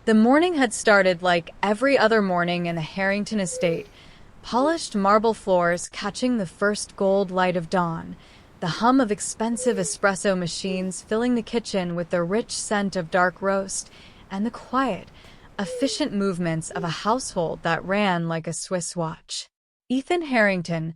The morning had started like every other morning in the Harrington estate, polished marble floors catching the first gold light of dawn, the hum of expensive espresso machines filling the kitchen with the rich scent of dark roast, and the quiet, efficient movements of a household that ran like a Swiss watch. Ethan Harrington,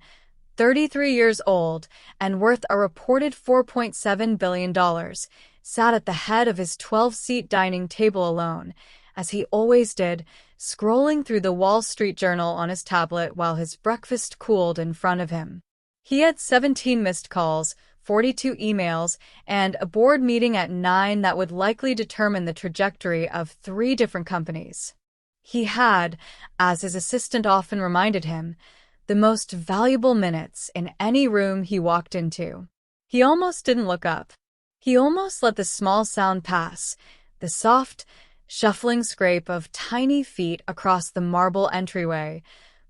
33 years old and worth a reported $4.7 billion, sat at the head of his 12-seat dining table alone, as he always did, scrolling through the Wall Street Journal on his tablet while his breakfast cooled in front of him. He had 17 missed calls, 42 emails, and a board meeting at 9 that would likely determine the trajectory of 3 different companies. He had, as his assistant often reminded him, the most valuable minutes in any room he walked into. He almost didn't look up. He almost let the small sound pass, the soft, shuffling scrape of tiny feet across the marble entryway,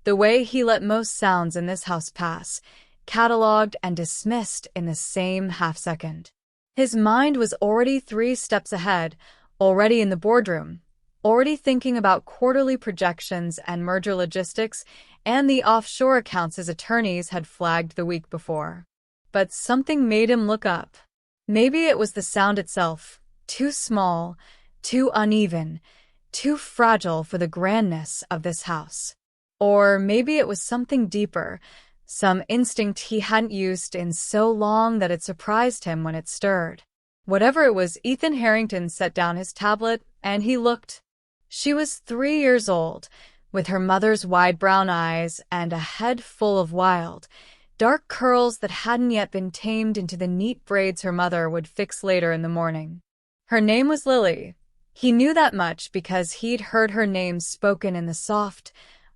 the way he let most sounds in this house pass, catalogued and dismissed in the same half-second. His mind was already 3 steps ahead, already in the boardroom, already thinking about quarterly projections and merger logistics and the offshore accounts his attorneys had flagged the week before. But something made him look up. Maybe it was the sound itself, too small, too uneven, too fragile for the grandness of this house. Or maybe it was something deeper, some instinct he hadn't used in so long that it surprised him when it stirred. Whatever it was, Ethan Harrington set down his tablet, and he looked. She was 3 years old, with her mother's wide brown eyes and a head full of wild, dark curls that hadn't yet been tamed into the neat braids her mother would fix later in the morning. Her name was Lily. He knew that much because he'd heard her name spoken in the soft,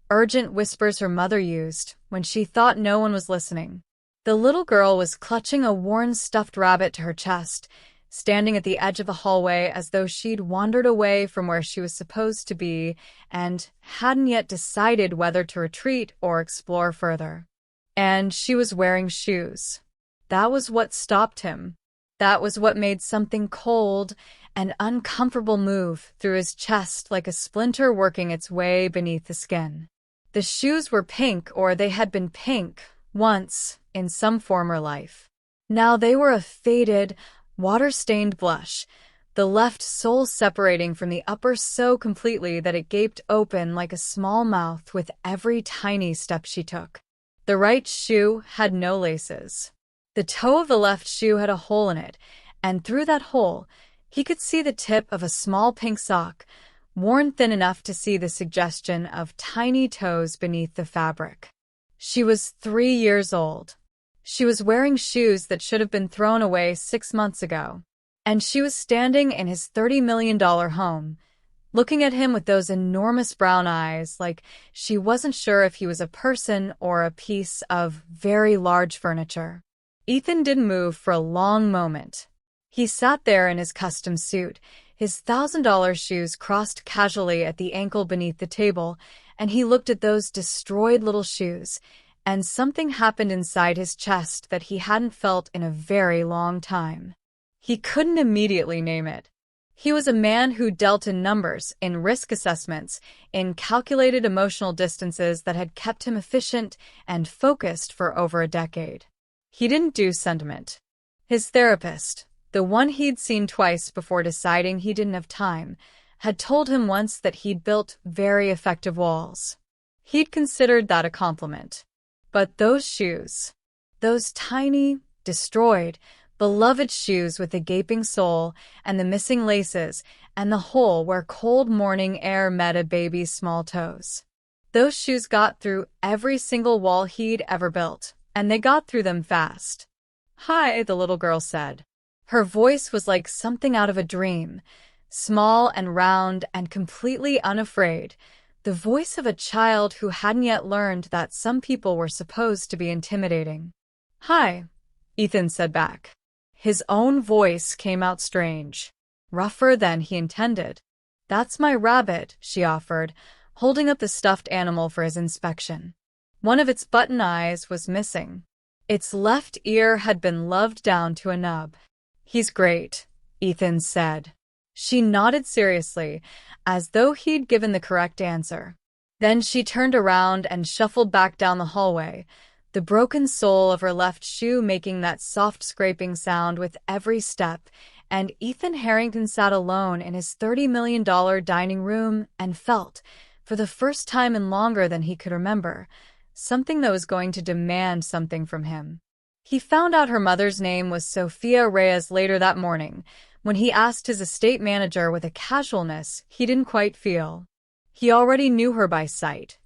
urgent whispers her mother used when she thought no one was listening. The little girl was clutching a worn stuffed rabbit to her chest, standing at the edge of the hallway as though she'd wandered away from where she was supposed to be and hadn't yet decided whether to retreat or explore further. And she was wearing shoes. That was what stopped him. That was what made something cold and uncomfortable move through his chest like a splinter working its way beneath the skin. The shoes were pink, or they had been pink, once, in some former life. Now they were a faded, water-stained blush, the left sole separating from the upper so completely that it gaped open like a small mouth with every tiny step she took. The right shoe had no laces. The toe of the left shoe had a hole in it, and through that hole, he could see the tip of a small pink sock, worn thin enough to see the suggestion of tiny toes beneath the fabric. She was 3 years old. She was wearing shoes that should have been thrown away 6 months ago. And she was standing in his $30 million home, looking at him with those enormous brown eyes like she wasn't sure if he was a person or a piece of very large furniture. Ethan didn't move for a long moment. He sat there in his custom suit, his $1,000 shoes crossed casually at the ankle beneath the table, and he looked at those destroyed little shoes, and something happened inside his chest that he hadn't felt in a very long time. He couldn't immediately name it. He was a man who dealt in numbers, in risk assessments, in calculated emotional distances that had kept him efficient and focused for over a decade. He didn't do sentiment. His therapist, the one he'd seen twice before deciding he didn't have time, had told him once that he'd built very effective walls. He'd considered that a compliment. But those shoes, those tiny, destroyed, beloved shoes with the gaping sole and the missing laces and the hole where cold morning air met a baby's small toes. Those shoes got through every single wall he'd ever built, and they got through them fast. "Hi," the little girl said. Her voice was like something out of a dream, small and round and completely unafraid, the voice of a child who hadn't yet learned that some people were supposed to be intimidating. "Hi," Ethan said back. His own voice came out strange, rougher than he intended. "That's my rabbit," she offered, holding up the stuffed animal for his inspection. One of its button eyes was missing. Its left ear had been loved down to a nub. "He's great," Ethan said. She nodded seriously, as though he'd given the correct answer. Then she turned around and shuffled back down the hallway, the broken sole of her left shoe making that soft scraping sound with every step, and Ethan Harrington sat alone in his $30 million dining room and felt, for the first time in longer than he could remember, something that was going to demand something from him. He found out her mother's name was Sofia Reyes later that morning, when he asked his estate manager with a casualness he didn't quite feel. He already knew her by sight.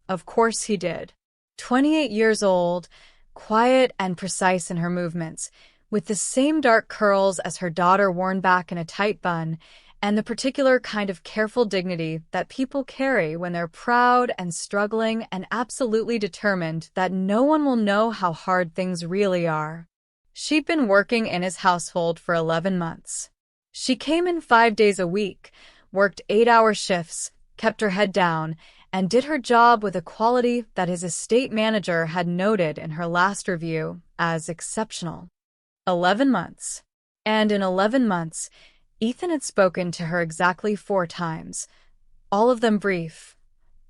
Of course he did. 28 years old, quiet and precise in her movements, with the same dark curls as her daughter worn back in a tight bun, and the particular kind of careful dignity that people carry when they're proud and struggling and absolutely determined that no one will know how hard things really are. She'd been working in his household for 11 months. She came in 5 days a week, worked 8-hour shifts, kept her head down, and did her job with a quality that his estate manager had noted in her last review as exceptional. 11 months. And in 11 months, Ethan had spoken to her exactly 4 times, all of them brief,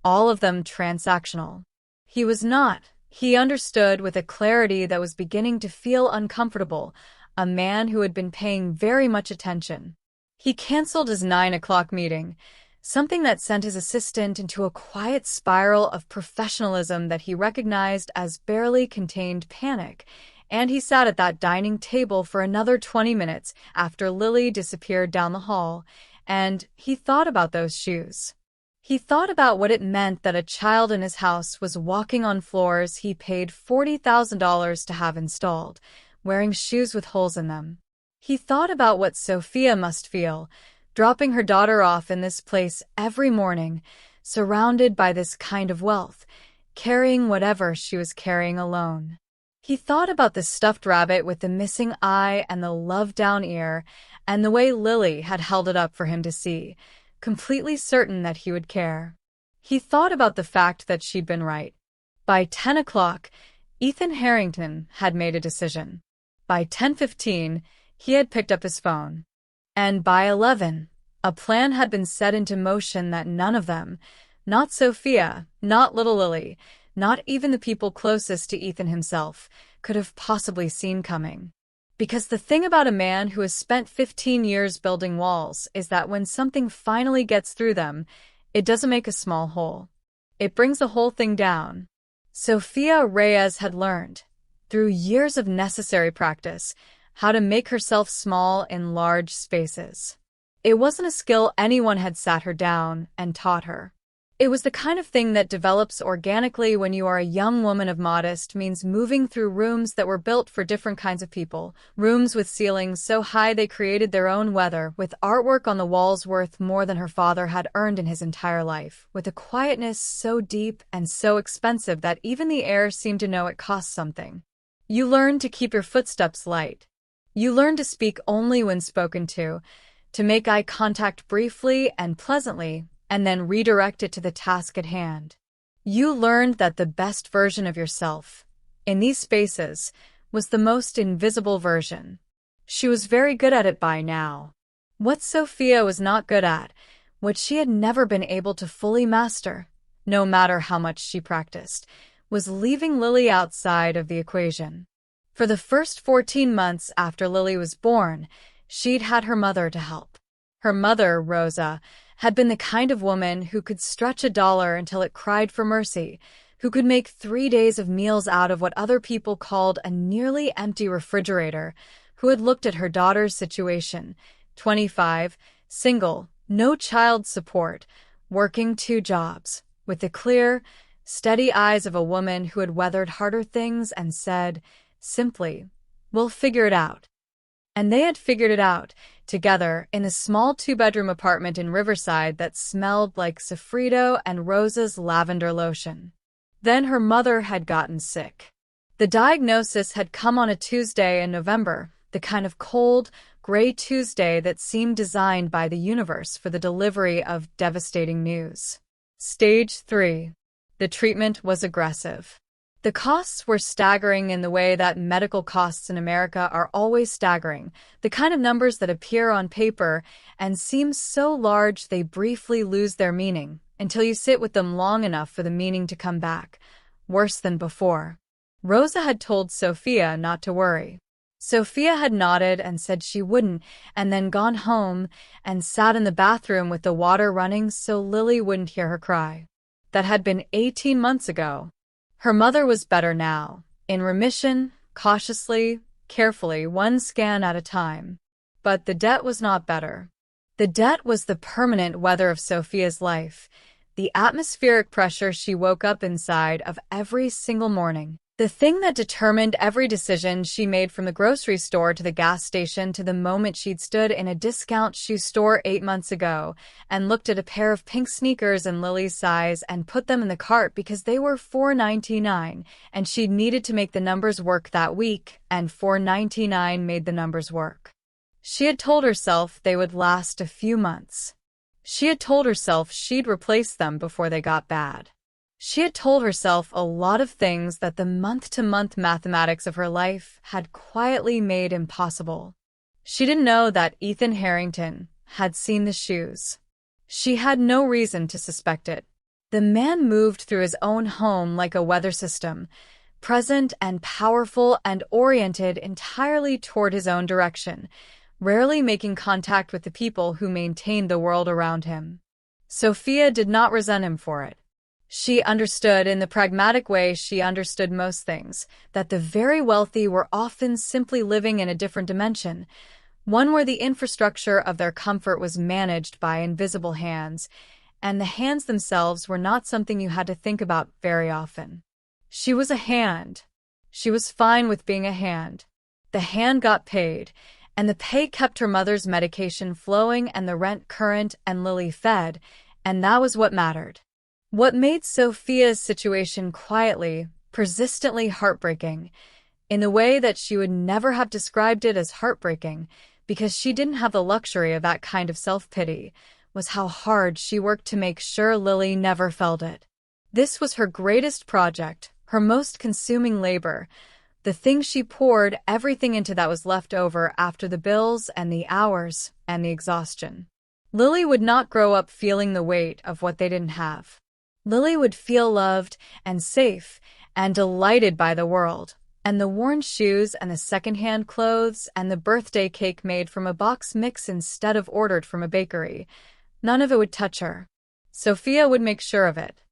all of them transactional. He was not, he understood with a clarity that was beginning to feel uncomfortable, a man who had been paying very much attention. He canceled his 9 o'clock meeting, something that sent his assistant into a quiet spiral of professionalism that he recognized as barely contained panic, and he sat at that dining table for another 20 minutes after Lily disappeared down the hall, and he thought about those shoes. He thought about what it meant that a child in his house was walking on floors he paid $40,000 to have installed, wearing shoes with holes in them. He thought about what Sofia must feel, dropping her daughter off in this place every morning, surrounded by this kind of wealth, carrying whatever she was carrying alone. He thought about the stuffed rabbit with the missing eye and the love-down ear, and the way Lily had held it up for him to see, completely certain that he would care. He thought about the fact that she'd been right. By 10 o'clock, Ethan Harrington had made a decision. By 10:15, he had picked up his phone. And by 11, a plan had been set into motion that none of them, not Sofia, not little Lily, not even the people closest to Ethan himself, could have possibly seen coming. Because the thing about a man who has spent 15 years building walls is that when something finally gets through them, it doesn't make a small hole. It brings the whole thing down. Sofia Reyes had learned, through years of necessary practice, how to make herself small in large spaces. It wasn't a skill anyone had sat her down and taught her. It was the kind of thing that develops organically when you are a young woman of modest means moving through rooms that were built for different kinds of people, rooms with ceilings so high they created their own weather, with artwork on the walls worth more than her father had earned in his entire life, with a quietness so deep and so expensive that even the air seemed to know it cost something. You learn to keep your footsteps light. You learn to speak only when spoken to make eye contact briefly and pleasantly, and then redirect it to the task at hand. You learned that the best version of yourself, in these spaces, was the most invisible version. She was very good at it by now. What Sofia was not good at, what she had never been able to fully master, no matter how much she practiced, was leaving Lily outside of the equation. For the first 14 months after Lily was born, she'd had her mother to help. Her mother, Rosa, had been the kind of woman who could stretch $1 until it cried for mercy, who could make 3 days of meals out of what other people called a nearly empty refrigerator, who had looked at her daughter's situation, 25, single, no child support, working 2 jobs, with the clear, steady eyes of a woman who had weathered harder things and said, simply, "We'll figure it out." And they had figured it out, together, in a small 2-bedroom apartment in Riverside that smelled like Sofrito and Rosa's lavender lotion. Then her mother had gotten sick. The diagnosis had come on a Tuesday in November, the kind of cold, gray Tuesday that seemed designed by the universe for the delivery of devastating news. Stage 3. The treatment was aggressive. The costs were staggering in the way that medical costs in America are always staggering, the kind of numbers that appear on paper and seem so large they briefly lose their meaning until you sit with them long enough for the meaning to come back, worse than before. Rosa had told Sofia not to worry. Sofia had nodded and said she wouldn't, and then gone home and sat in the bathroom with the water running so Lily wouldn't hear her cry. That had been 18 months ago. Her mother was better now, in remission, cautiously, carefully, one scan at a time. But the debt was not better. The debt was the permanent weather of Sofia's life, the atmospheric pressure she woke up inside of every single morning. The thing that determined every decision she made, from the grocery store to the gas station to the moment she'd stood in a discount shoe store 8 months ago and looked at a pair of pink sneakers in Lily's size and put them in the cart because they were $4.99 and she'd needed to make the numbers work that week, and $4.99 made the numbers work. She had told herself they would last a few months. She had told herself she'd replace them before they got bad. She had told herself a lot of things that the month-to-month mathematics of her life had quietly made impossible. She didn't know that Ethan Harrington had seen the shoes. She had no reason to suspect it. The man moved through his own home like a weather system, present and powerful and oriented entirely toward his own direction, rarely making contact with the people who maintained the world around him. Sofia did not resent him for it. She understood, in the pragmatic way she understood most things, that the very wealthy were often simply living in a different dimension, one where the infrastructure of their comfort was managed by invisible hands, and the hands themselves were not something you had to think about very often. She was a hand. She was fine with being a hand. The hand got paid, and the pay kept her mother's medication flowing and the rent current and Lily fed, and that was what mattered. What made Sofia's situation quietly, persistently heartbreaking, in the way that she would never have described it as heartbreaking because she didn't have the luxury of that kind of self-pity, was how hard she worked to make sure Lily never felt it. This was her greatest project, her most consuming labor, the thing she poured everything into that was left over after the bills and the hours and the exhaustion. Lily would not grow up feeling the weight of what they didn't have. Lily would feel loved and safe and delighted by the world, and the worn shoes and the secondhand clothes and the birthday cake made from a box mix instead of ordered from a bakery. None of it would touch her. Sofia would make sure of it.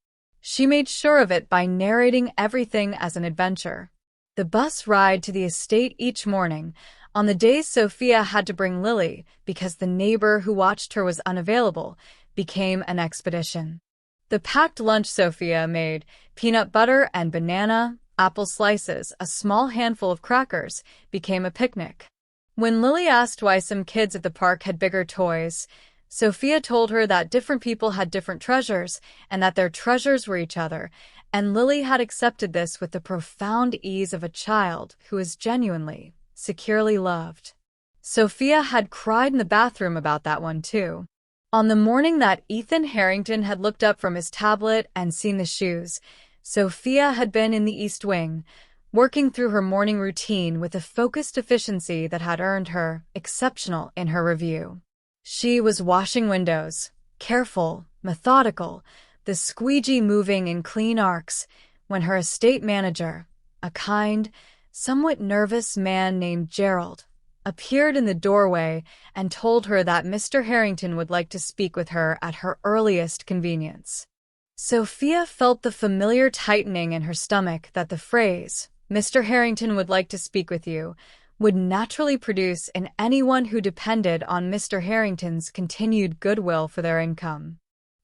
She made sure of it by narrating everything as an adventure. The bus ride to the estate each morning, on the days Sofia had to bring Lily because the neighbor who watched her was unavailable, became an expedition. The packed lunch Sofia made, peanut butter and banana, apple slices, a small handful of crackers, became a picnic. When Lily asked why some kids at the park had bigger toys, Sofia told her that different people had different treasures and that their treasures were each other, and Lily had accepted this with the profound ease of a child who is genuinely, securely loved. Sofia had cried in the bathroom about that one too. On the morning that Ethan Harrington had looked up from his tablet and seen the shoes, Sofia had been in the East Wing, working through her morning routine with a focused efficiency that had earned her exceptional in her review. She was washing windows, careful, methodical, the squeegee moving in clean arcs, when her estate manager, a kind, somewhat nervous man named Gerald, appeared in the doorway and told her that Mr. Harrington would like to speak with her at her earliest convenience. Sofia felt the familiar tightening in her stomach that the phrase, "Mr. Harrington would like to speak with you," would naturally produce in anyone who depended on Mr. Harrington's continued goodwill for their income.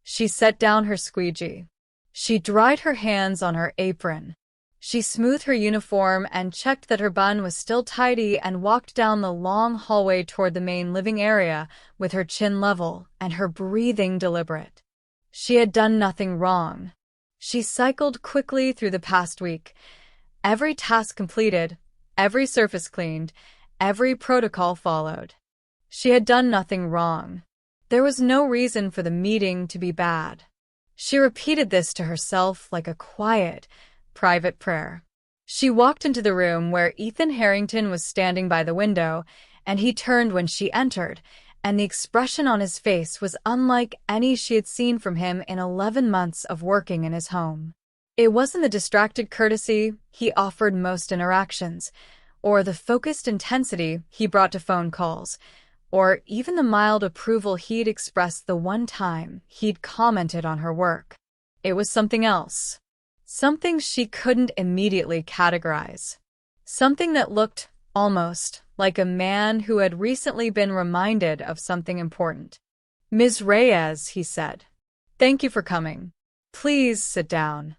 She set down her squeegee. She dried her hands on her apron. She smoothed her uniform and checked that her bun was still tidy and walked down the long hallway toward the main living area with her chin level and her breathing deliberate. She had done nothing wrong. She cycled quickly through the past week. Every task completed, every surface cleaned, every protocol followed. She had done nothing wrong. There was no reason for the meeting to be bad. She repeated this to herself like a quiet, private prayer. She walked into the room where Ethan Harrington was standing by the window, and he turned when she entered, and the expression on his face was unlike any she had seen from him in 11 months of working in his home. It wasn't the distracted courtesy he offered most interactions, or the focused intensity he brought to phone calls, or even the mild approval he'd expressed the one time he'd commented on her work. It was something else. Something she couldn't immediately categorize. Something that looked, almost, like a man who had recently been reminded of something important. "Ms. Reyes," he said. "Thank you for coming. Please sit down."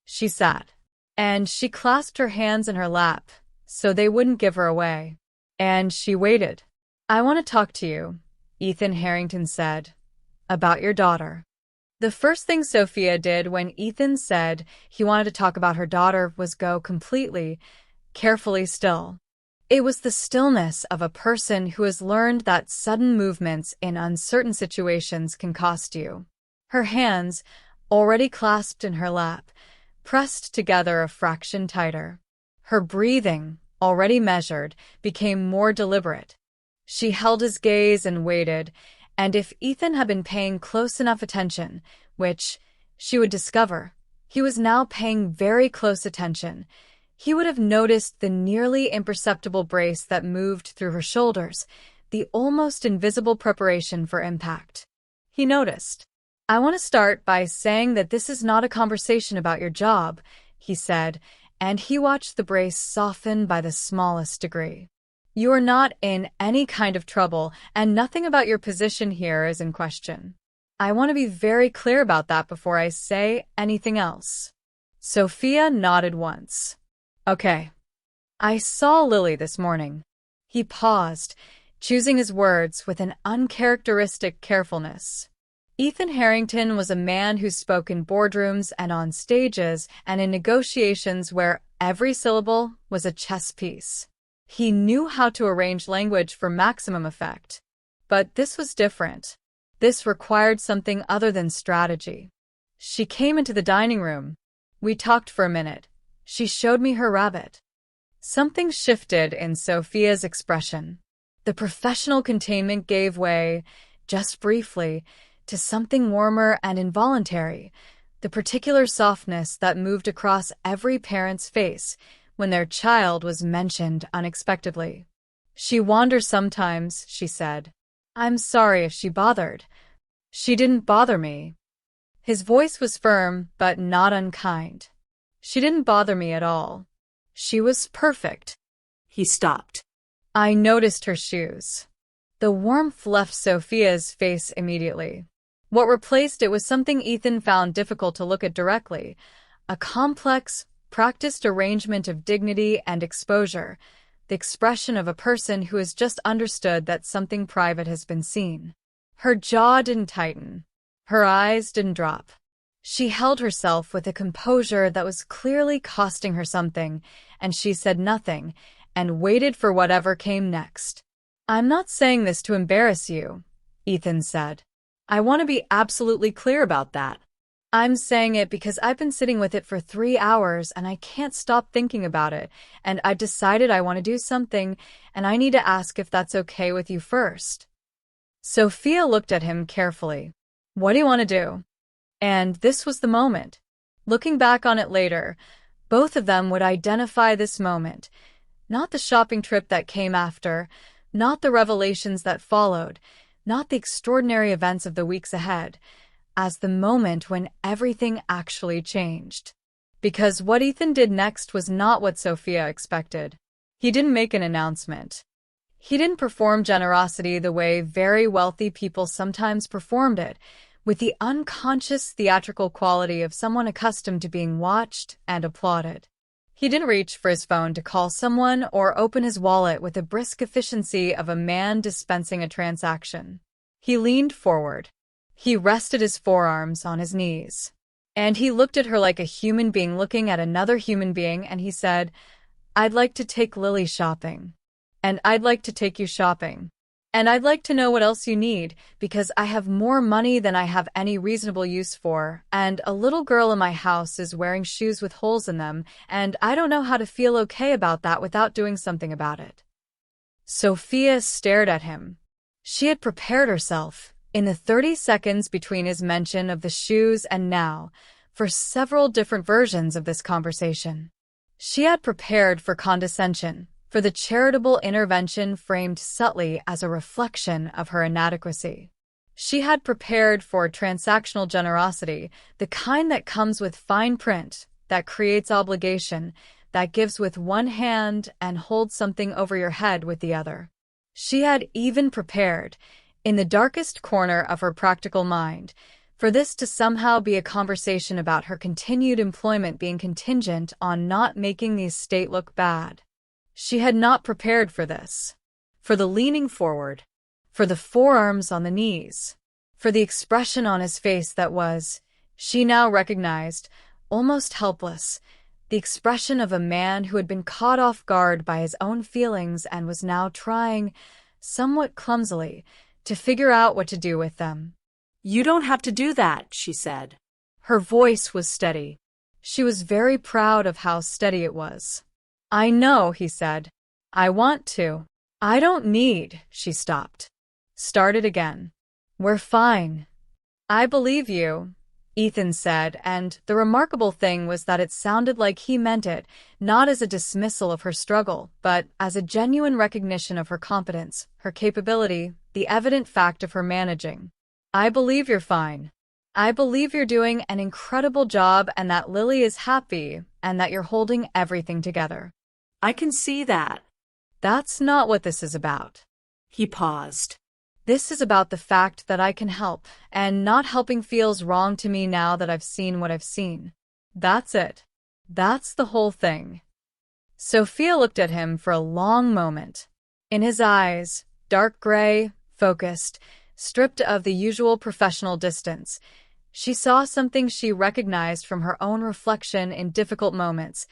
She sat, and she clasped her hands in her lap so they wouldn't give her away. And she waited. "I want to talk to you," Ethan Harrington said, "about your daughter." The first thing Sofia did when Ethan said he wanted to talk about her daughter was go completely, carefully still. It was the stillness of a person who has learned that sudden movements in uncertain situations can cost you. Her hands, already clasped in her lap, pressed together a fraction tighter. Her breathing, already measured, became more deliberate. She held his gaze and waited, and if Ethan had been paying close enough attention, which, she would discover, he was now paying very close attention, he would have noticed the nearly imperceptible brace that moved through her shoulders, the almost invisible preparation for impact. He noticed. "I want to start by saying that this is not a conversation about your job," he said, and he watched the brace soften by the smallest degree. "You are not in any kind of trouble, and nothing about your position here is in question. I want to be very clear about that before I say anything else." Sofia nodded once. "Okay. I saw Lily this morning." He paused, choosing his words with an uncharacteristic carefulness. Ethan Harrington was a man who spoke in boardrooms and on stages and in negotiations where every syllable was a chess piece. He knew how to arrange language for maximum effect. But this was different. This required something other than strategy. She came into the dining room. We talked for a minute. She showed me her rabbit. Something shifted in Sofia's expression. The professional containment gave way, just briefly, to something warmer and involuntary, the particular softness that moved across every parent's face when their child was mentioned unexpectedly. "She wanders sometimes," she said. "I'm sorry if she bothered." "She didn't bother me." His voice was firm, but not unkind. "She didn't bother me at all. She was perfect." He stopped. I noticed her shoes. The warmth left Sofia's face immediately. What replaced it was something Ethan found difficult to look at directly, a complex, practiced arrangement of dignity and exposure, the expression of a person who has just understood that something private has been seen. Her jaw didn't tighten. Her eyes didn't drop. She held herself with a composure that was clearly costing her something, and she said nothing, and waited for whatever came next. "I'm not saying this to embarrass you," Ethan said. "I want to be absolutely clear about that. I'm saying it because I've been sitting with it for 3 hours and I can't stop thinking about it, and I've decided I want to do something, and I need to ask if that's okay with you first." Sofia looked at him carefully. "What do you want to do?" And this was the moment. Looking back on it later, both of them would identify this moment. Not the shopping trip that came after, not the revelations that followed, not the extraordinary events of the weeks ahead, as the moment when everything actually changed. Because what Ethan did next was not what Sofia expected. He didn't make an announcement. He didn't perform generosity the way very wealthy people sometimes performed it, with the unconscious theatrical quality of someone accustomed to being watched and applauded. He didn't reach for his phone to call someone or open his wallet with the brisk efficiency of a man dispensing a transaction. He leaned forward. He rested his forearms on his knees. And he looked at her like a human being looking at another human being, and he said, "I'd like to take Lily shopping. And I'd like to take you shopping." And I'd like to know what else you need, because I have more money than I have any reasonable use for, and a little girl in my house is wearing shoes with holes in them, and I don't know how to feel okay about that without doing something about it." Sofia stared at him. She had prepared herself, in the 30 seconds between his mention of the shoes and now, for several different versions of this conversation. She had prepared for condescension, for the charitable intervention framed subtly as a reflection of her inadequacy. She had prepared for transactional generosity, the kind that comes with fine print, that creates obligation, that gives with one hand and holds something over your head with the other. She had even prepared, in the darkest corner of her practical mind, for this to somehow be a conversation about her continued employment being contingent on not making the estate look bad. She had not prepared for this. For the leaning forward, for the forearms on the knees, for the expression on his face that was, she now recognized, almost helpless, the expression of a man who had been caught off guard by his own feelings and was now trying, somewhat clumsily, to figure out what to do with them. "You don't have to do that," she said. Her voice was steady. She was very proud of how steady it was. "I know," he said. "I want to." "I don't need," she stopped. Started again. "We're fine." "I believe you," Ethan said, and the remarkable thing was that it sounded like he meant it, not as a dismissal of her struggle, but as a genuine recognition of her competence, her capability, the evident fact of her managing. "I believe you're fine. I believe you're doing an incredible job and that Lily is happy and that you're holding everything together." "I can see that." "That's not what this is about." He paused. "This is about the fact that I can help, and not helping feels wrong to me now that I've seen what I've seen. That's it. That's the whole thing." Sofia looked at him for a long moment. In his eyes, dark gray, focused, stripped of the usual professional distance, she saw something she recognized from her own reflection in difficult moments,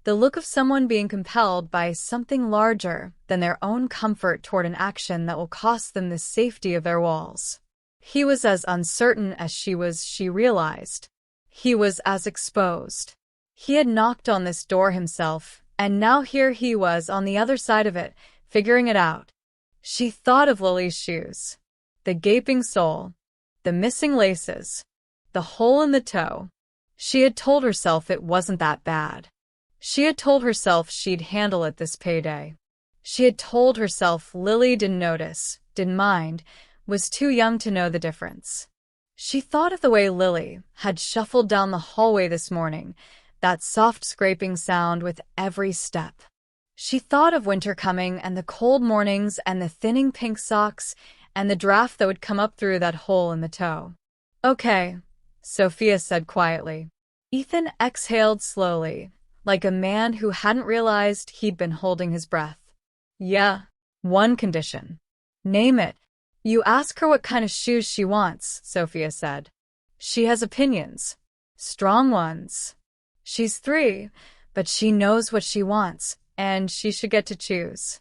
the look of someone being compelled by something larger than their own comfort toward an action that will cost them the safety of their walls. He was as uncertain as she realized. He was as exposed. He had knocked on this door himself, and now here he was on the other side of it, figuring it out. She thought of Lily's shoes. The gaping sole. The missing laces. The hole in the toe. She had told herself it wasn't that bad. She had told herself she'd handle it this payday. She had told herself Lily didn't notice, didn't mind, was too young to know the difference. She thought of the way Lily had shuffled down the hallway this morning, that soft scraping sound with every step. She thought of winter coming and the cold mornings and the thinning pink socks and the draft that would come up through that hole in the toe. "Okay," Sofia said quietly. Ethan exhaled slowly, like a man who hadn't realized he'd been holding his breath. "Yeah, one condition." "Name it." "You ask her what kind of shoes she wants," Sofia said. "She has opinions. Strong ones. She's 3, but she knows what she wants, and she should get to choose."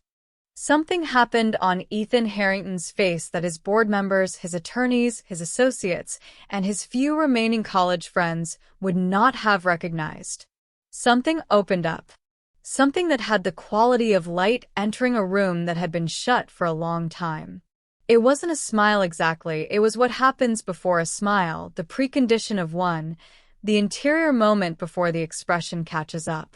Something happened on Ethan Harrington's face that his board members, his attorneys, his associates, and his few remaining college friends would not have recognized. Something opened up. Something that had the quality of light entering a room that had been shut for a long time. It wasn't a smile exactly, it was what happens before a smile, the precondition of one, the interior moment before the expression catches up.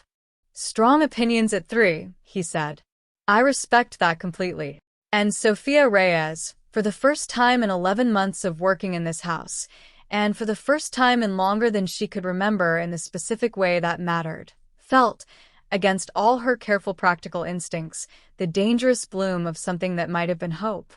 "Strong opinions at 3, he said. "I respect that completely." And Sofia Reyes, for the first time in 11 months of working in this house, and for the first time in longer than she could remember in the specific way that mattered, felt, against all her careful practical instincts, the dangerous bloom of something that might have been hope.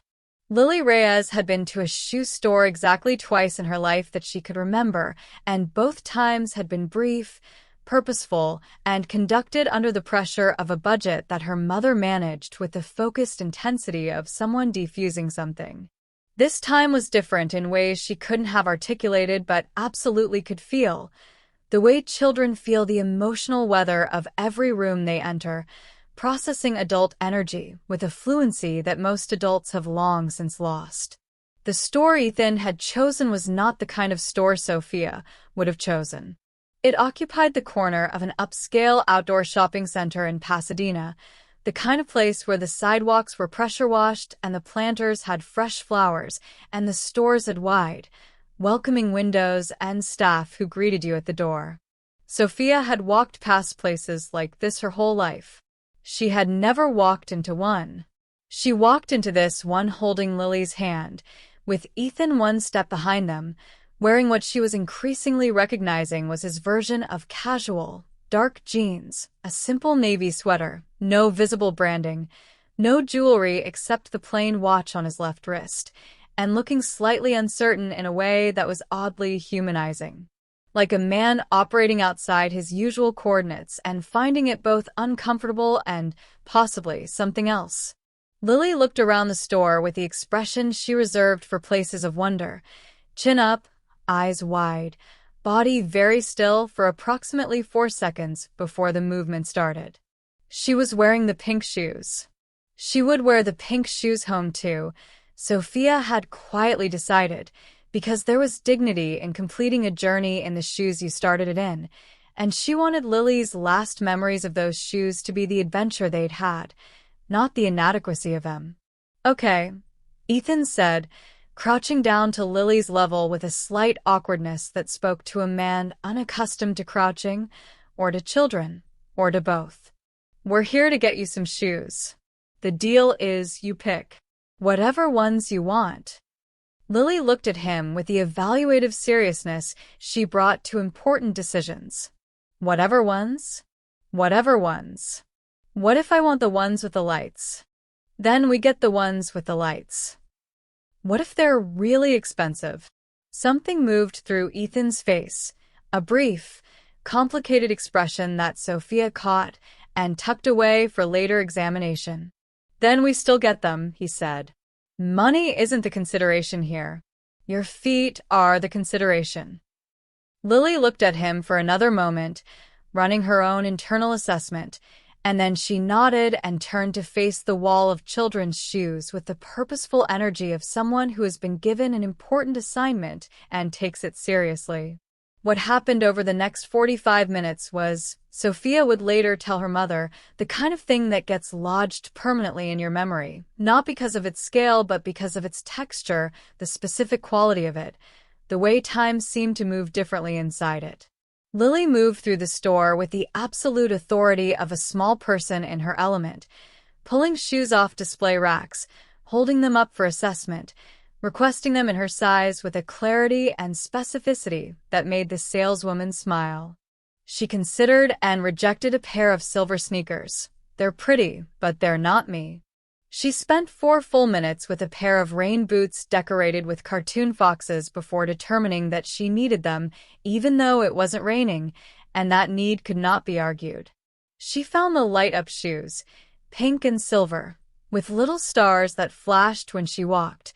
Lily Reyes had been to a shoe store exactly twice in her life that she could remember, and both times had been brief, purposeful, and conducted under the pressure of a budget that her mother managed with the focused intensity of someone defusing something. This time was different in ways she couldn't have articulated but absolutely could feel. The way children feel the emotional weather of every room they enter, processing adult energy with a fluency that most adults have long since lost. The store Ethan had chosen was not the kind of store Sofia would have chosen. It occupied the corner of an upscale outdoor shopping center in Pasadena, the kind of place where the sidewalks were pressure-washed and the planters had fresh flowers and the stores had wide, welcoming windows and staff who greeted you at the door. Sofia had walked past places like this her whole life. She had never walked into one. She walked into this one holding Lily's hand, with Ethan one step behind them, wearing what she was increasingly recognizing was his version of casual, dark jeans, a simple navy sweater, no visible branding, no jewelry except the plain watch on his left wrist, and looking slightly uncertain in a way that was oddly humanizing. Like a man operating outside his usual coordinates and finding it both uncomfortable and possibly something else. Lily looked around the store with the expression she reserved for places of wonder, chin up, eyes wide, body very still for approximately 4 seconds before the movement started. She was wearing the pink shoes. She would wear the pink shoes home too, Sofia had quietly decided, because there was dignity in completing a journey in the shoes you started it in, and she wanted Lily's last memories of those shoes to be the adventure they'd had, not the inadequacy of them. Okay, Ethan said, crouching down to Lily's level with a slight awkwardness that spoke to a man unaccustomed to crouching, or to children, or to both. We're here to get you some shoes. The deal is you pick whatever ones you want. Lily looked at him with the evaluative seriousness she brought to important decisions. Whatever ones? Whatever ones. What if I want the ones with the lights? Then we get the ones with the lights. What if they're really expensive? Something moved through Ethan's face, a brief, complicated expression that Sofia caught and tucked away for later examination. Then we still get them, he said. Money isn't the consideration here. Your feet are the consideration. Lily looked at him for another moment, running her own internal assessment, and then she nodded and turned to face the wall of children's shoes with the purposeful energy of someone who has been given an important assignment and takes it seriously. What happened over the next 45 minutes was, Sofia would later tell her mother, the kind of thing that gets lodged permanently in your memory, not because of its scale but because of its texture, the specific quality of it, the way time seemed to move differently inside it. Lily moved through the store with the absolute authority of a small person in her element, pulling shoes off display racks, holding them up for assessment, requesting them in her size with a clarity and specificity that made the saleswoman smile. She considered and rejected a pair of silver sneakers. They're pretty, but they're not me. She spent 4 full minutes with a pair of rain boots decorated with cartoon foxes before determining that she needed them, even though it wasn't raining, and that need could not be argued. She found the light-up shoes, pink and silver, with little stars that flashed when she walked,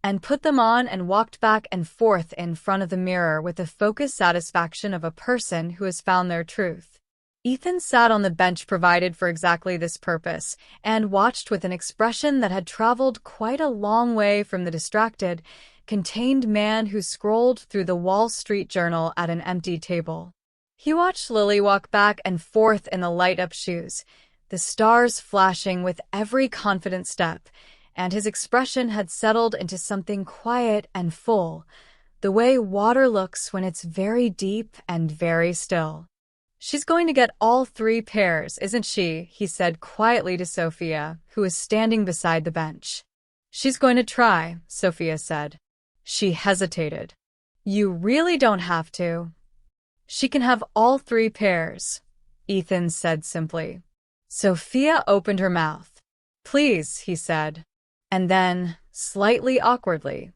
and put them on and walked back and forth in front of the mirror with the focused satisfaction of a person who has found their truth. Ethan sat on the bench provided for exactly this purpose and watched with an expression that had traveled quite a long way from the distracted, contained man who scrolled through the Wall Street Journal at an empty table. He watched Lily walk back and forth in the light-up shoes, the stars flashing with every confident step, and his expression had settled into something quiet and full, the way water looks when it's very deep and very still. She's going to get all 3 pairs, isn't she? He said quietly to Sofia, who was standing beside the bench. She's going to try, Sofia said. She hesitated. You really don't have to. She can have all 3 pairs, Ethan said simply. Sofia opened her mouth. Please, he said. And then, slightly awkwardly,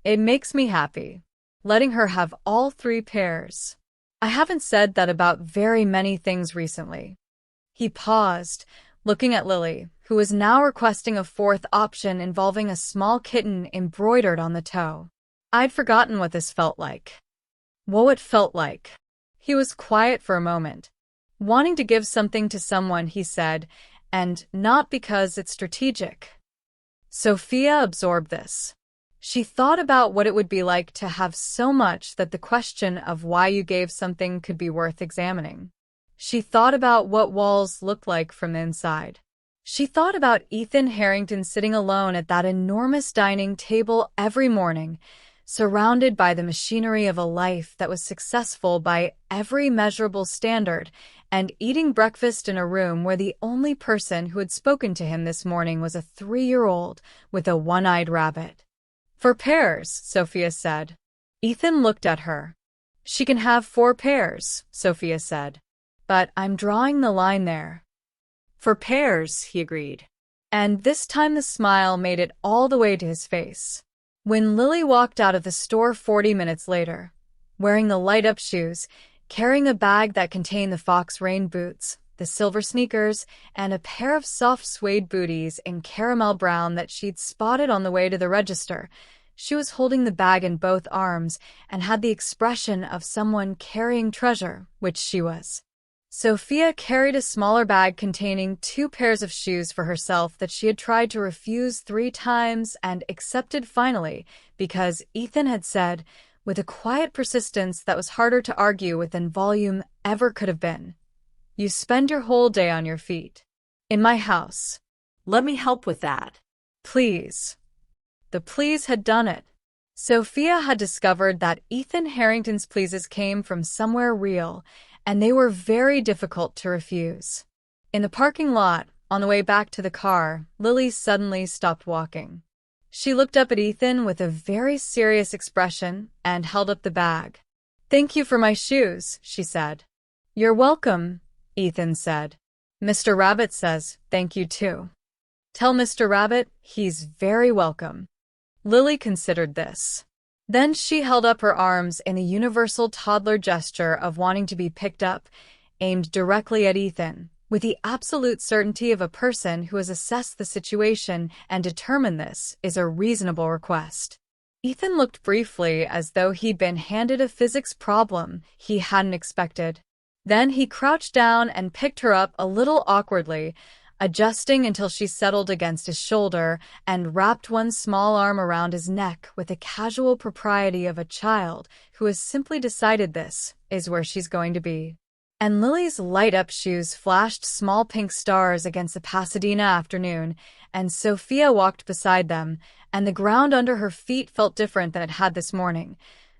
it makes me happy, letting her have all 3 pairs. I haven't said that about very many things recently. He paused, looking at Lily, who was now requesting a 4th option involving a small kitten embroidered on the toe. I'd forgotten what this felt like. What it felt like. He was quiet for a moment. Wanting to give something to someone, he said, and not because it's strategic. Sofia absorbed this. She thought about what it would be like to have so much that the question of why you gave something could be worth examining. She thought about what walls looked like from the inside. She thought about Ethan Harrington sitting alone at that enormous dining table every morning, surrounded by the machinery of a life that was successful by every measurable standard, and eating breakfast in a room where the only person who had spoken to him this morning was a 3-year-old with a one-eyed rabbit. "4 pairs," Sofia said. Ethan looked at her. "She can have 4 pairs," Sofia said. "But I'm drawing the line there." "4 pairs," he agreed. And this time the smile made it all the way to his face. When Lily walked out of the store 40 minutes later, wearing the light-up shoes, carrying a bag that contained the fox rain boots, the silver sneakers, and a pair of soft suede booties in caramel brown that she'd spotted on the way to the register, she was holding the bag in both arms and had the expression of someone carrying treasure, which she was. Sofia carried a smaller bag containing 2 pairs of shoes for herself that she had tried to refuse 3 times and accepted finally because Ethan had said, with a quiet persistence that was harder to argue with than volume ever could have been, "You spend your whole day on your feet. In my house. Let me help with that. Please." The please had done it. Sofia had discovered that Ethan Harrington's pleases came from somewhere real, and they were very difficult to refuse. In the parking lot, on the way back to the car, Lily suddenly stopped walking. She looked up at Ethan with a very serious expression and held up the bag. "Thank you for my shoes," she said. "You're welcome," Ethan said. "Mr. Rabbit says thank you too. Tell Mr. Rabbit he's very welcome." Lily considered this. Then she held up her arms in a universal toddler gesture of wanting to be picked up, aimed directly at Ethan, with the absolute certainty of a person who has assessed the situation and determined this is a reasonable request. Ethan looked briefly as though he'd been handed a physics problem he hadn't expected. Then he crouched down and picked her up a little awkwardly, adjusting until she settled against his shoulder and wrapped one small arm around his neck with the casual propriety of a child who has simply decided this is where she's going to be. And Lily's light-up shoes flashed small pink stars against the Pasadena afternoon, and Sofia walked beside them, and the ground under her feet felt different than it had this morning,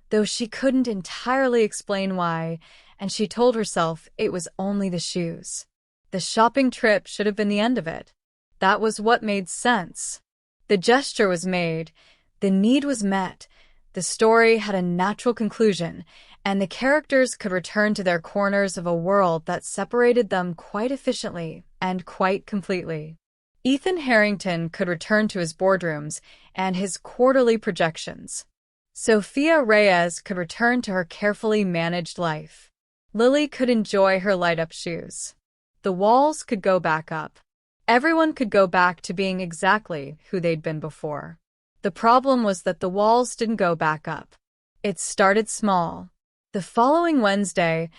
though she couldn't entirely explain why, and she told herself it was only the shoes. The shopping trip should have been the end of it. That was what made sense. The gesture was made, the need was met, the story had a natural conclusion, and the characters could return to their corners of a world that separated them quite efficiently and quite completely. Ethan Harrington could return to his boardrooms and his quarterly projections. Sofia Reyes could return to her carefully managed life. Lily could enjoy her light-up shoes. The walls could go back up. Everyone could go back to being exactly who they'd been before. The problem was that the walls didn't go back up. It started small. The following Wednesday,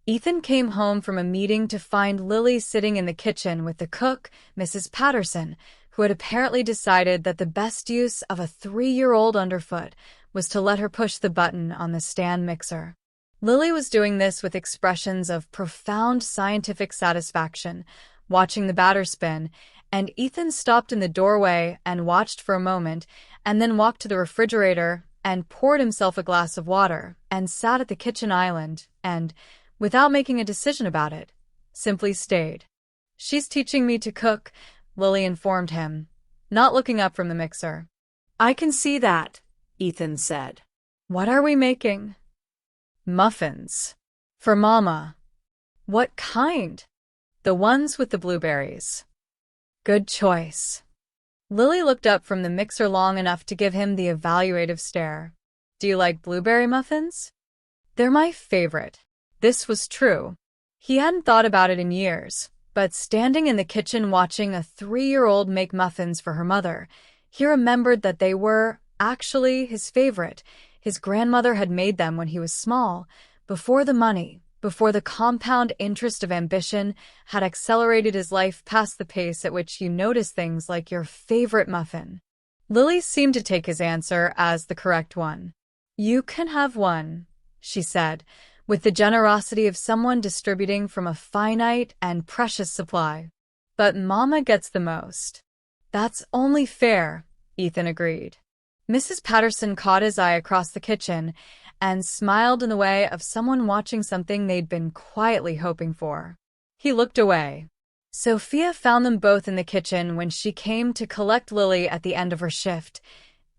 Ethan came home from a meeting to find Lily sitting in the kitchen with the cook, Mrs. Patterson, who had apparently decided that the best use of a 3-year-old underfoot was to let her push the button on the stand mixer. Lily was doing this with expressions of profound scientific satisfaction, watching the batter spin, and Ethan stopped in the doorway and watched for a moment, and then walked to the refrigerator and poured himself a glass of water, and sat at the kitchen island, and, without making a decision about it, simply stayed. "She's teaching me to cook," Lily informed him, not looking up from the mixer. "I can see that," Ethan said. "What are we making?" "Muffins. For Mama." "What kind?" "The ones with the blueberries." "Good choice." Lily looked up from the mixer long enough to give him the evaluative stare. "Do you like blueberry muffins?" "They're my favorite." This was true. He hadn't thought about it in years, but standing in the kitchen watching a 3-year-old make muffins for her mother, he remembered that they were, actually, his favorite. His grandmother had made them when he was small, before the money, before the compound interest of ambition had accelerated his life past the pace at which you notice things like your favorite muffin. Lily seemed to take his answer as the correct one. "You can have one," she said, with the generosity of someone distributing from a finite and precious supply. "But Mama gets the most." "That's only fair," Ethan agreed. Mrs. Patterson caught his eye across the kitchen and smiled in the way of someone watching something they'd been quietly hoping for. He looked away. Sofia found them both in the kitchen when she came to collect Lily at the end of her shift.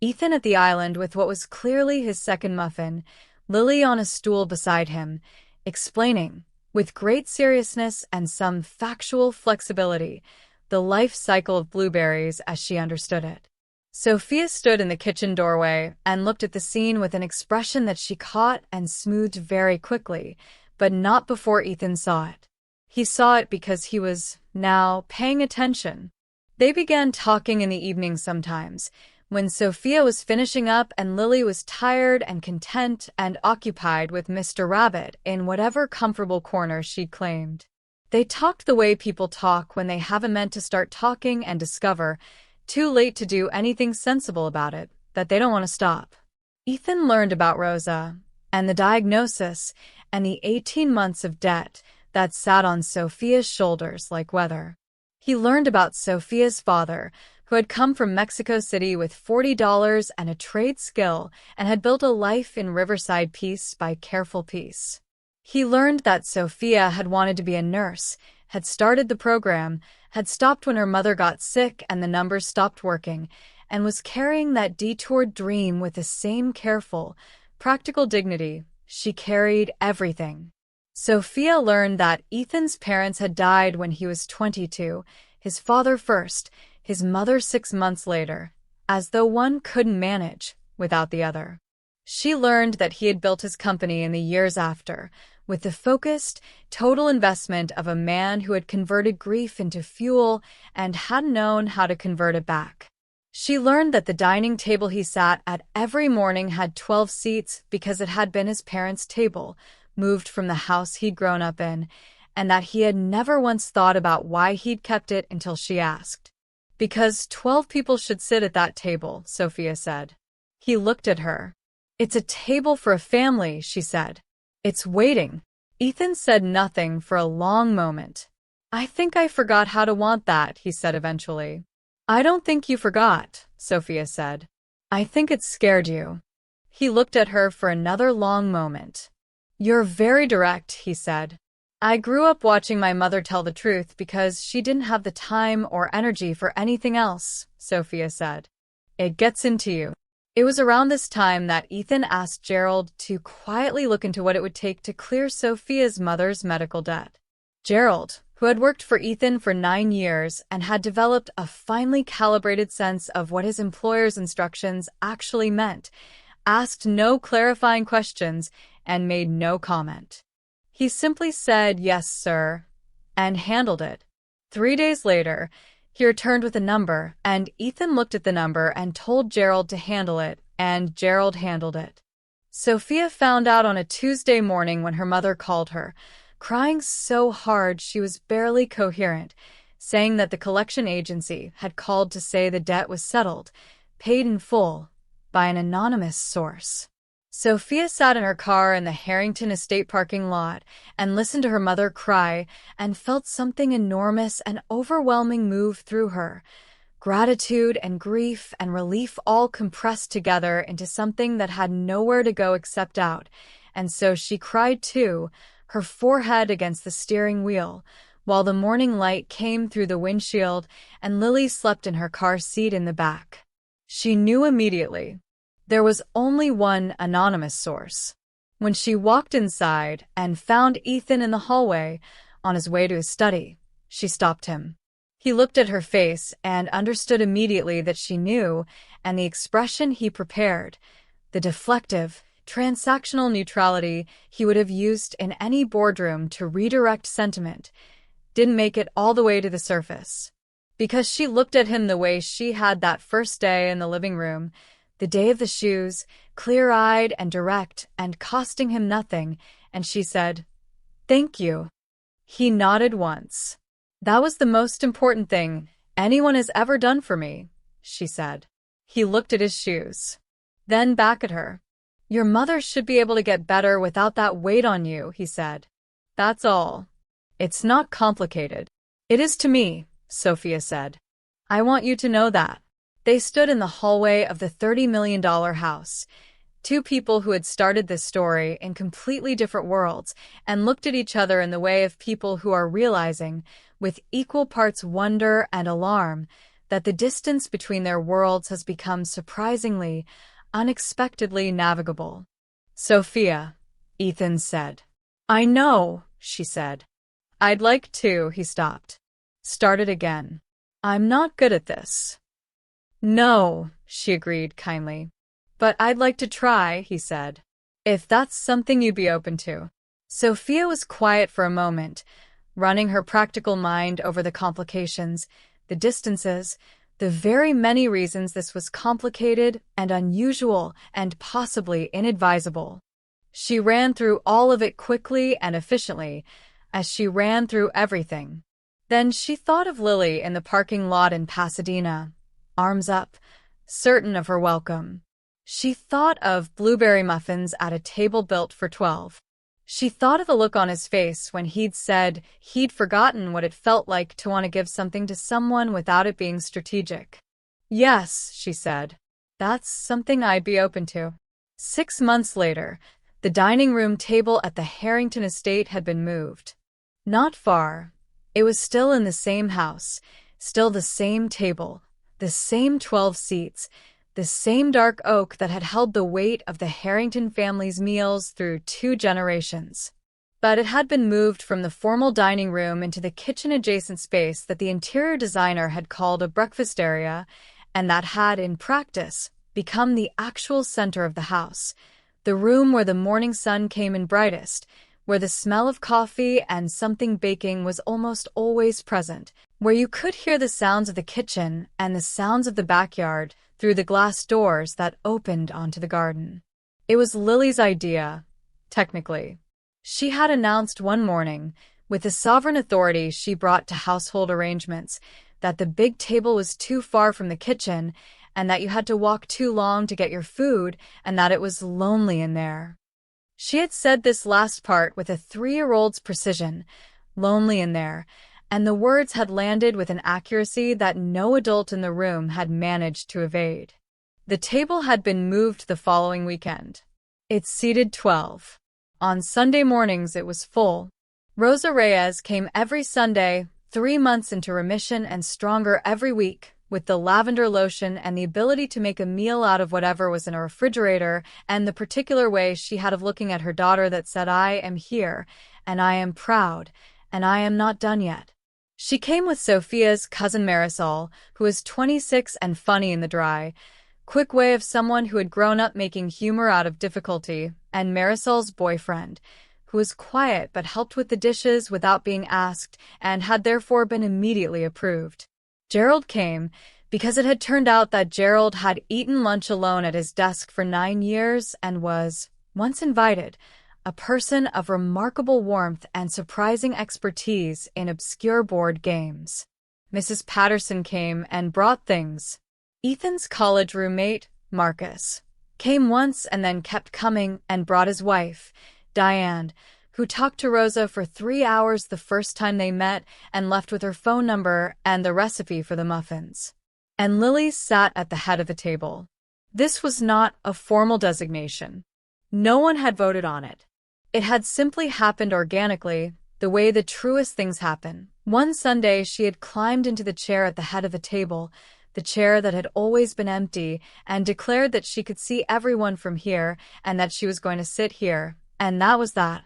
Ethan at the island with what was clearly his second muffin, Lily on a stool beside him, explaining, with great seriousness and some factual flexibility, the life cycle of blueberries as she understood it. Sofia stood in the kitchen doorway and looked at the scene with an expression that she caught and smoothed very quickly, but not before Ethan saw it. He saw it because he was, now, paying attention. They began talking in the evening sometimes, when Sofia was finishing up and Lily was tired and content and occupied with Mr. Rabbit in whatever comfortable corner she'd claimed. They talked the way people talk when they haven't meant to start talking and discover, too late to do anything sensible about it, that they don't want to stop. Ethan learned about Rosa, and the diagnosis, and the 18 months of debt that sat on Sofia's shoulders like weather. He learned about Sofia's father, who had come from Mexico City with $40 and a trade skill and had built a life in Riverside piece by careful piece. He learned that Sofia had wanted to be a nurse, had started the program, had stopped when her mother got sick and the numbers stopped working, and was carrying that detoured dream with the same careful, practical dignity she carried everything. Sofia learned that Ethan's parents had died when he was 22, his father first, his mother 6 months later, as though one couldn't manage without the other. She learned that he had built his company in the years after, with the focused, total investment of a man who had converted grief into fuel and hadn't known how to convert it back. She learned that the dining table he sat at every morning had 12 seats because it had been his parents' table, moved from the house he'd grown up in, and that he had never once thought about why he'd kept it until she asked. "Because 12 people should sit at that table," Sofia said. He looked at her. "It's a table for a family," she said. "It's waiting." Ethan said nothing for a long moment. "I think I forgot how to want that," he said eventually. "I don't think you forgot," Sofia said. "I think it scared you." He looked at her for another long moment. "You're very direct," he said. "I grew up watching my mother tell the truth because she didn't have the time or energy for anything else," Sofia said. "It gets into you." It was around this time that Ethan asked Gerald to quietly look into what it would take to clear Sofia's mother's medical debt. Gerald, who had worked for Ethan for 9 years and had developed a finely calibrated sense of what his employer's instructions actually meant, asked no clarifying questions and made no comment. He simply said, "Yes, sir," and handled it. 3 days later, he returned with a number, and Ethan looked at the number and told Gerald to handle it, and Gerald handled it. Sofia found out on a Tuesday morning when her mother called her, crying so hard she was barely coherent, saying that the collection agency had called to say the debt was settled, paid in full, by an anonymous source. Sofia sat in her car in the Harrington Estate parking lot and listened to her mother cry and felt something enormous and overwhelming move through her. Gratitude and grief and relief all compressed together into something that had nowhere to go except out, and so she cried too, her forehead against the steering wheel, while the morning light came through the windshield and Lily slept in her car seat in the back. She knew immediately. There was only one anonymous source. When she walked inside and found Ethan in the hallway, on his way to his study, she stopped him. He looked at her face and understood immediately that she knew, and the expression he prepared, the deflective, transactional neutrality he would have used in any boardroom to redirect sentiment, didn't make it all the way to the surface. Because she looked at him the way she had that first day in the living room, the day of the shoes, clear-eyed and direct and costing him nothing, and she said, Thank you. He nodded once. That was the most important thing anyone has ever done for me, she said. He looked at his shoes. Then back at her. Your mother should be able to get better without that weight on you, he said. That's all. It's not complicated. It is to me, Sofia said. I want you to know that. They stood in the hallway of the $30 million house. Two people who had started this story in completely different worlds and looked at each other in the way of people who are realizing, with equal parts wonder and alarm, that the distance between their worlds has become surprisingly, unexpectedly navigable. Sofia, Ethan said. I know, she said. I'd like to, he stopped. Started again. I'm not good at this. No, she agreed kindly. But I'd like to try, he said. If that's something you'd be open to. Sofia was quiet for a moment, running her practical mind over the complications, the distances, the very many reasons this was complicated and unusual and possibly inadvisable. She ran through all of it quickly and efficiently, as she ran through everything. Then she thought of Lily in the parking lot in Pasadena, arms up, certain of her welcome. She thought of blueberry muffins at a table built for 12. She thought of the look on his face when he'd said he'd forgotten what it felt like to want to give something to someone without it being strategic. Yes, she said. That's something I'd be open to. 6 months later, the dining room table at the Harrington estate had been moved. Not far. It was still in the same house, still the same table, the same 12 seats, the same dark oak that had held the weight of the Harrington family's meals through 2 generations. But it had been moved from the formal dining room into the kitchen-adjacent space that the interior designer had called a breakfast area, and that had, in practice, become the actual center of the house, the room where the morning sun came in brightest, where the smell of coffee and something baking was almost always present, where you could hear the sounds of the kitchen and the sounds of the backyard through the glass doors that opened onto the garden. It was Lily's idea, technically. She had announced one morning, with the sovereign authority she brought to household arrangements, that the big table was too far from the kitchen, and that you had to walk too long to get your food, and that it was lonely in there. She had said this last part with a 3-year-old's precision, lonely in there, and the words had landed with an accuracy that no adult in the room had managed to evade. The table had been moved the following weekend. It seated 12. On Sunday mornings it was full. Rosa Reyes came every Sunday, 3 months into remission and stronger every week, with the lavender lotion and the ability to make a meal out of whatever was in a refrigerator, and the particular way she had of looking at her daughter that said, I am here, and I am proud, and I am not done yet. She came with Sofia's cousin Marisol, who was 26 and funny in the dry, quick way of someone who had grown up making humor out of difficulty, and Marisol's boyfriend, who was quiet but helped with the dishes without being asked and had therefore been immediately approved. Gerald came because it had turned out that Gerald had eaten lunch alone at his desk for 9 years and was, once invited, a person of remarkable warmth and surprising expertise in obscure board games. Mrs. Patterson came and brought things. Ethan's college roommate, Marcus, came once and then kept coming and brought his wife, Diane, who talked to Rosa for 3 hours the first time they met and left with her phone number and the recipe for the muffins. And Lily sat at the head of the table. This was not a formal designation. No one had voted on it. It had simply happened organically, the way the truest things happen. One Sunday she had climbed into the chair at the head of the table, the chair that had always been empty, and declared that she could see everyone from here and that she was going to sit here, and that was that.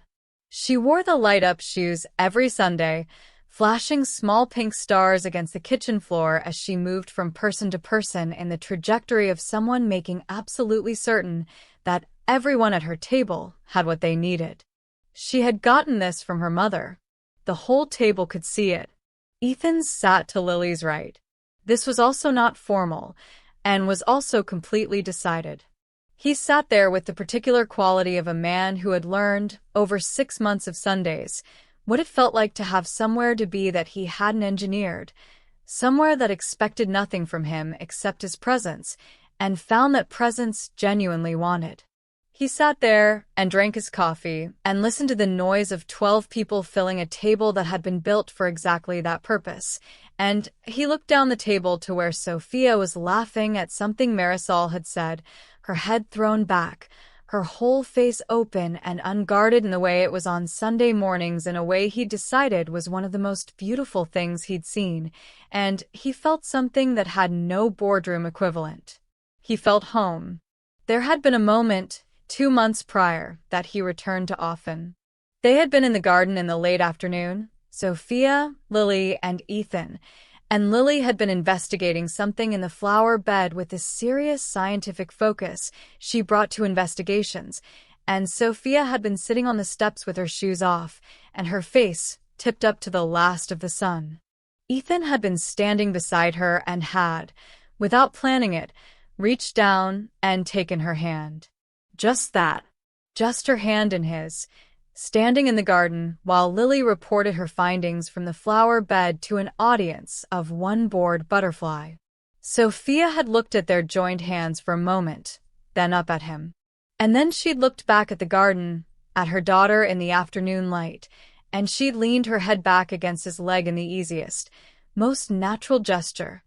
She wore the light-up shoes every Sunday, flashing small pink stars against the kitchen floor as she moved from person to person in the trajectory of someone making absolutely certain that everyone at her table had what they needed. She had gotten this from her mother. The whole table could see it. Ethan sat to Lily's right. This was also not formal, and was also completely decided. He sat there with the particular quality of a man who had learned, over 6 months of Sundays, what it felt like to have somewhere to be that he hadn't engineered, somewhere that expected nothing from him except his presence, and found that presence genuinely wanted. He sat there and drank his coffee and listened to the noise of 12 people filling a table that had been built for exactly that purpose. And he looked down the table to where Sofia was laughing at something Marisol had said, her head thrown back, her whole face open and unguarded in the way it was on Sunday mornings, in a way he decided was one of the most beautiful things he'd seen, and he felt something that had no boardroom equivalent. He felt home. There had been a moment, 2 months prior, that he returned to often. They had been in the garden in the late afternoon, Sofia, Lily, and Ethan, and Lily had been investigating something in the flower bed with the serious scientific focus she brought to investigations, and Sofia had been sitting on the steps with her shoes off and her face tipped up to the last of the sun. Ethan had been standing beside her and had, without planning it, reached down and taken her hand. Just that. Just her hand in his, standing in the garden while Lily reported her findings from the flower bed to an audience of one bored butterfly. Sofia had looked at their joined hands for a moment, then up at him. And then she'd looked back at the garden, at her daughter in the afternoon light, and she'd leaned her head back against his leg in the easiest, most natural gesture,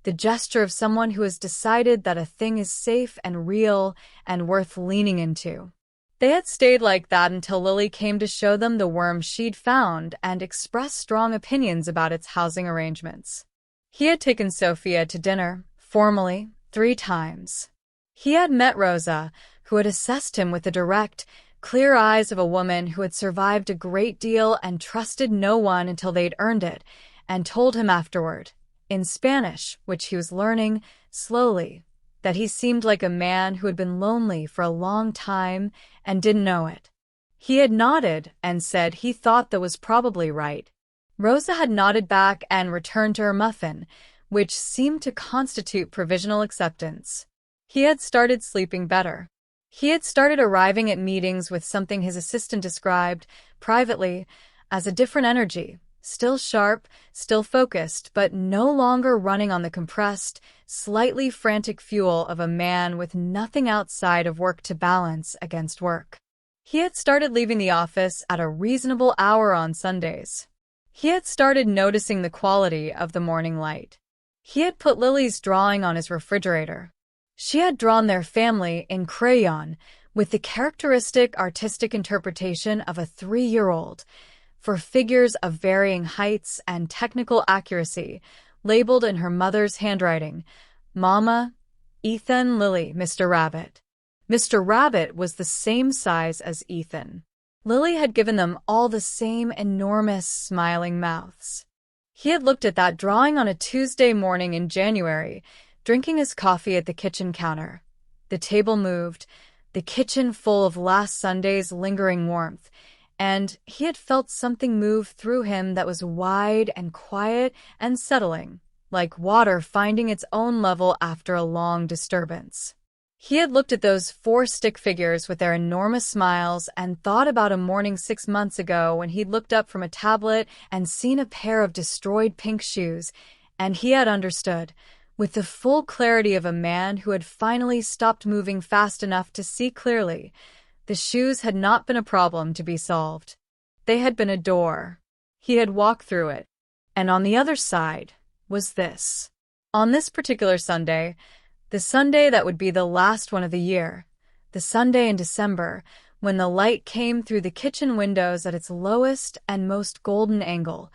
the gesture of someone who has decided that a thing is safe and real and worth leaning into. They had stayed like that until Lily came to show them the worm she'd found and express strong opinions about its housing arrangements. He had taken Sofia to dinner, formally, 3 times. He had met Rosa, who had assessed him with the direct, clear eyes of a woman who had survived a great deal and trusted no one until they'd earned it, and told him afterward, in Spanish, which he was learning slowly, that he seemed like a man who had been lonely for a long time and didn't know it. He had nodded and said he thought that was probably right. Rosa had nodded back and returned to her muffin, which seemed to constitute provisional acceptance. He had started sleeping better. He had started arriving at meetings with something his assistant described, privately, as a different energy. Still sharp, still focused, but no longer running on the compressed, slightly frantic fuel of a man with nothing outside of work to balance against work. He had started leaving the office at a reasonable hour on Sundays. He had started noticing the quality of the morning light. He had put Lily's drawing on his refrigerator. She had drawn their family in crayon with the characteristic artistic interpretation of a 3-year-old, for figures of varying heights and technical accuracy, labeled in her mother's handwriting, Mama, Ethan, Lily, Mr. Rabbit. Mr. Rabbit was the same size as Ethan. Lily had given them all the same enormous smiling mouths. He had looked at that drawing on a Tuesday morning in January, drinking his coffee at the kitchen counter. The table moved, the kitchen full of last Sunday's lingering warmth, and he had felt something move through him that was wide and quiet and settling, like water finding its own level after a long disturbance. He had looked at those 4 stick figures with their enormous smiles and thought about a morning 6 months ago when he'd looked up from a tablet and seen a pair of destroyed pink shoes, and he had understood, with the full clarity of a man who had finally stopped moving fast enough to see clearly. The shoes had not been a problem to be solved. They had been a door. He had walked through it. And on the other side was this. On this particular Sunday, the Sunday that would be the last one of the year, the Sunday in December, when the light came through the kitchen windows at its lowest and most golden angle,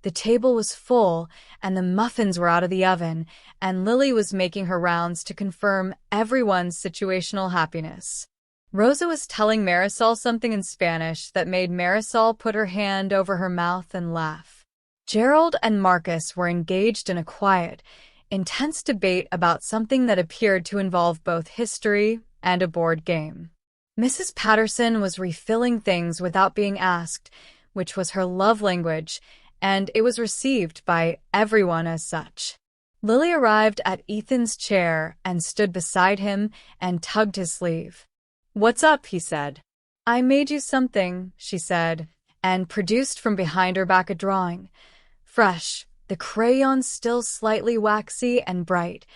the table was full and the muffins were out of the oven, and Lily was making her rounds to confirm everyone's situational happiness. Rosa was telling Marisol something in Spanish that made Marisol put her hand over her mouth and laugh. Gerald and Marcus were engaged in a quiet, intense debate about something that appeared to involve both history and a board game. Mrs. Patterson was refilling things without being asked, which was her love language, and it was received by everyone as such. Lily arrived at Ethan's chair and stood beside him and tugged his sleeve. "What's up?" he said. "I made you something," she said, and produced from behind her back a drawing. Fresh, the crayon still slightly waxy and bright,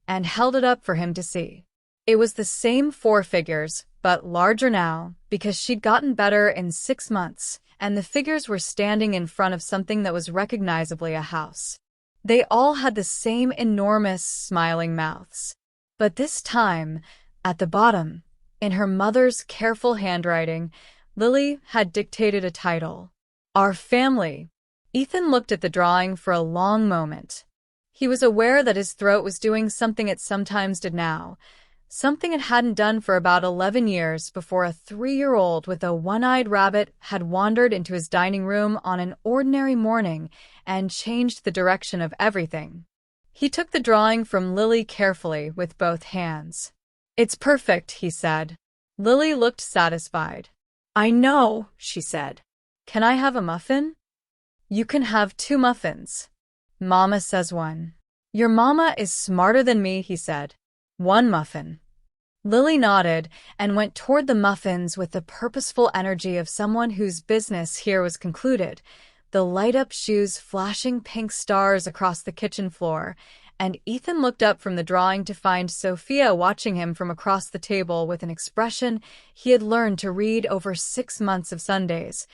and held it up for him to see. It was the same four figures, but larger now, because she'd gotten better in 6 months, and the figures were standing in front of something that was recognizably a house. They all had the same enormous, smiling mouths. But this time, at the bottom, in her mother's careful handwriting, Lily had dictated a title. Our Family. Ethan looked at the drawing for a long moment. He was aware that his throat was doing something it sometimes did now, something it hadn't done for about 11 years before a 3-year-old with a one-eyed rabbit had wandered into his dining room on an ordinary morning and changed the direction of everything. He took the drawing from Lily carefully with both hands. "It's perfect," he said. Lily looked satisfied. "I know," she said. "Can I have a muffin?" "You can have 2 muffins. Mama says 1. "Your mama is smarter than me," he said. 1 muffin. Lily nodded and went toward the muffins with the purposeful energy of someone whose business here was concluded, the light-up shoes flashing pink stars across the kitchen floor, and Ethan looked up from the drawing to find Sofia watching him from across the table with an expression he had learned to read over 6 months of Sundays,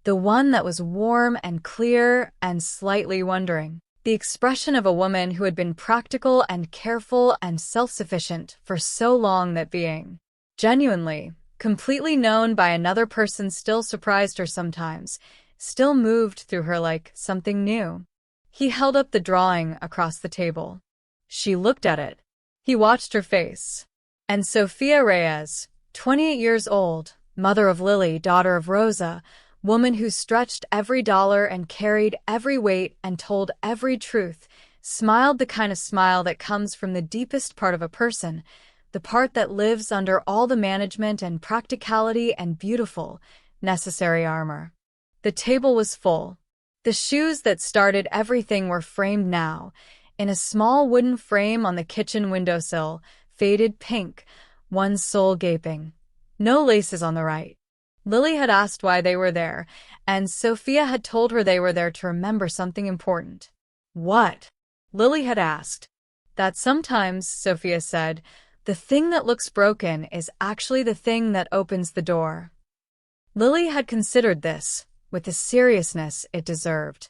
the one that was warm and clear and slightly wondering. The expression of a woman who had been practical and careful and self-sufficient for so long that being genuinely, completely known by another person still surprised her sometimes, still moved through her like something new. He held up the drawing across the table. She looked at it. He watched her face. And Sofia Reyes, 28 years old, mother of Lily, daughter of Rosa, woman who stretched every dollar and carried every weight and told every truth, smiled the kind of smile that comes from the deepest part of a person, the part that lives under all the management and practicality and beautiful, necessary armor. The table was full. The shoes that started everything were framed now, in a small wooden frame on the kitchen windowsill, faded pink, one sole gaping. No laces on the right. Lily had asked why they were there, and Sofia had told her they were there to remember something important. What? Lily had asked. That sometimes, Sofia said, the thing that looks broken is actually the thing that opens the door. Lily had considered this, with the seriousness it deserved.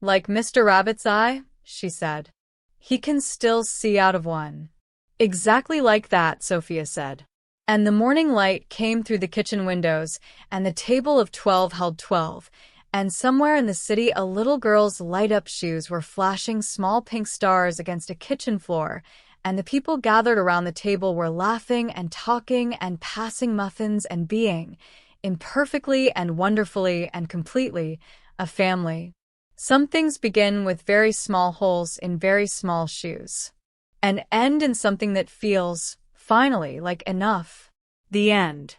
Like Mr. Rabbit's eye, she said. He can still see out of one. Exactly like that, Sofia said. And the morning light came through the kitchen windows, and the table of 12 held 12, and somewhere in the city a little girl's light-up shoes were flashing small pink stars against a kitchen floor, and the people gathered around the table were laughing and talking and passing muffins and being, imperfectly and wonderfully and completely, a family. Some things begin with very small holes in very small shoes, and end in something that feels, finally, like enough. The end.